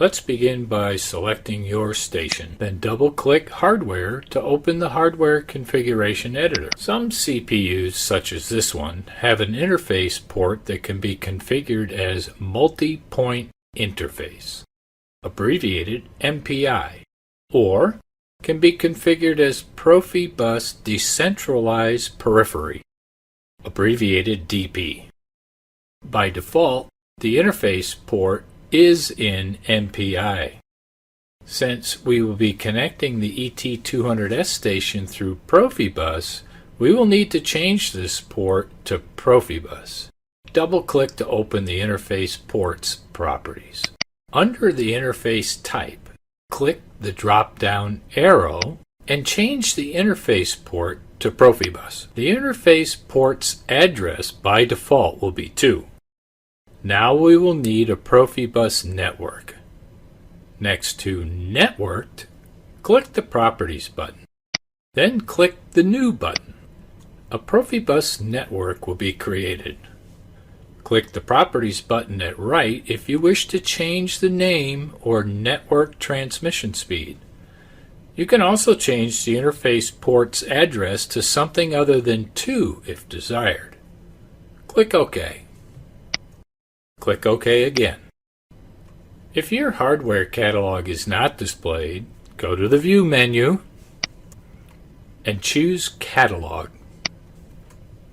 Let's begin by selecting your station. Then double-click Hardware to open the Hardware Configuration Editor. Some CPUs, such as this one, have an interface port that can be configured as Multi-Point Interface, abbreviated MPI, or can be configured as Profibus Decentralized Periphery, abbreviated DP. By default, the interface port is in MPI. Since we will be connecting the ET200S station through Profibus, we will need to change this port to Profibus. Double-click to open the interface port's properties. Under the interface type, click the drop-down arrow and change the interface port to Profibus. The interface port's address by default will be 2. Now we will need a Profibus network. Next to Networked, click the Properties button. Then click the New button. A Profibus network will be created. Click the Properties button at right if you wish to change the name or network transmission speed. You can also change the interface port's address to something other than 2 if desired. Click OK. Click OK again. If your hardware catalog is not displayed, go to the View menu and choose Catalog.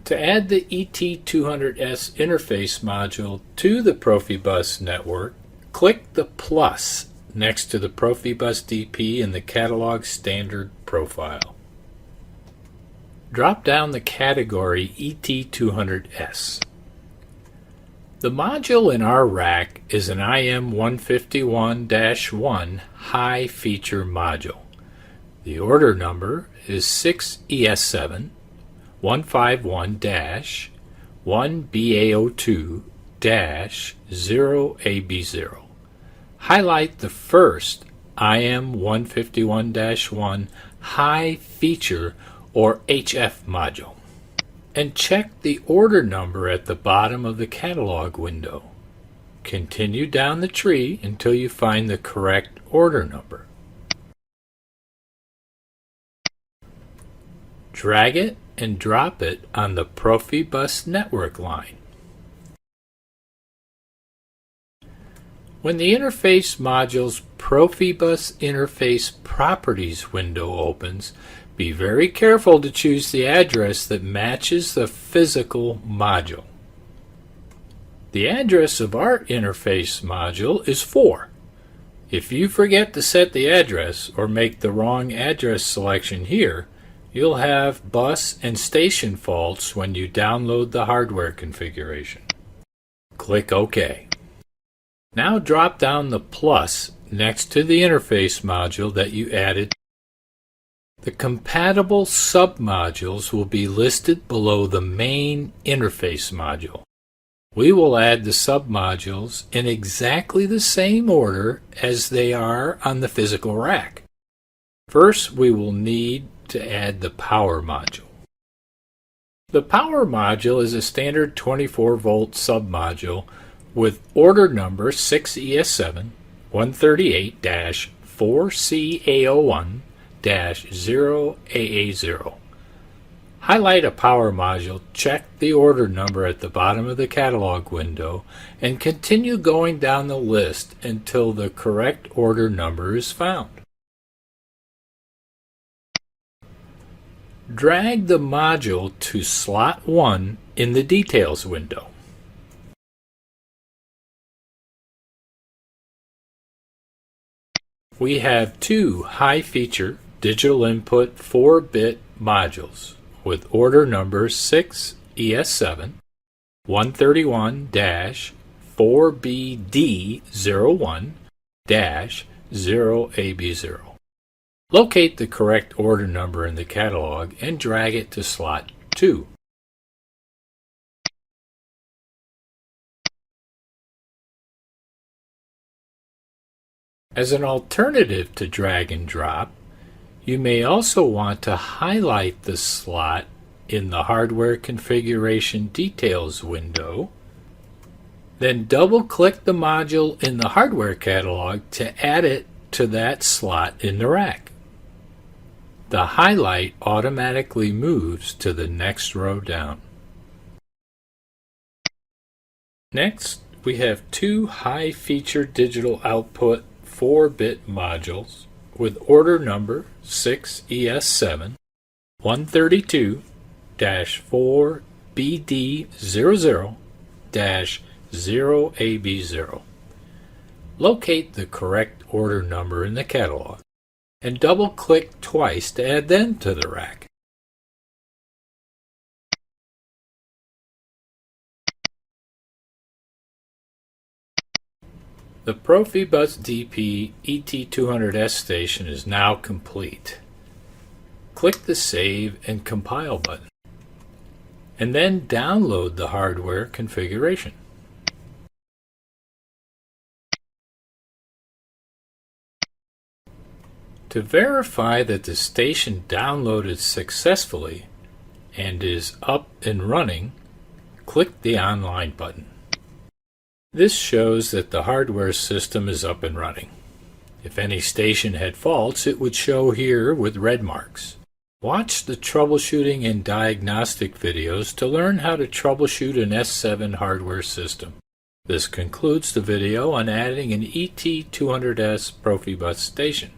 To add the ET200S interface module to the Profibus network, click the plus next to the Profibus DP in the Catalog Standard profile. Drop down the category ET200S. The module in our rack is an IM151-1 high feature module. The order number is 6ES7 151-1BAO2-0AB0. Highlight the first IM151-1 high feature or HF module, and check the order number at the bottom of the catalog window. Continue down the tree until you find the correct order number. Drag it and drop it on the Profibus network line. When the interface module's Profibus Interface Properties window opens, be very careful to choose the address that matches the physical module. The address of our interface module is 4. If you forget to set the address or make the wrong address selection here, you'll have bus and station faults when you download the hardware configuration. Click OK. Now drop down the plus next to the interface module that you added. The compatible submodules will be listed below the main interface module. We will add the submodules in exactly the same order as they are on the physical rack. First, we will need to add the power module. The power module is a standard 24-volt submodule with order number 6ES7 138-4CA01-0AA0. Highlight a power module, check the order number at the bottom of the catalog window, and continue going down the list until the correct order number is found. Drag the module to slot 1 in the Details window. We have 2 high-feature digital input 4-bit modules with order number 6ES7 131-4BD01-0AB0. Locate the correct order number in the catalog and drag it to slot 2. As an alternative to drag and drop, you may also want to highlight the slot in the Hardware Configuration Details window Then double-click the module in the hardware catalog to add it to that slot in the rack. The highlight automatically moves to the next row down. Next, we have two high-feature digital output 4-bit modules with order number 6ES7 132-4BD00-0AB0. Locate the correct order number in the catalog and double-click twice to add them to the rack. The Profibus DP ET200S station is now complete. Click the Save and Compile button, and then download the hardware configuration. To verify that the station downloaded successfully and is up and running, click the Online button. This shows that the hardware system is up and running. If any station had faults, it would show here with red marks. Watch the troubleshooting and diagnostic videos to learn how to troubleshoot an S7 hardware system. This concludes the video on adding an ET200S Profibus station.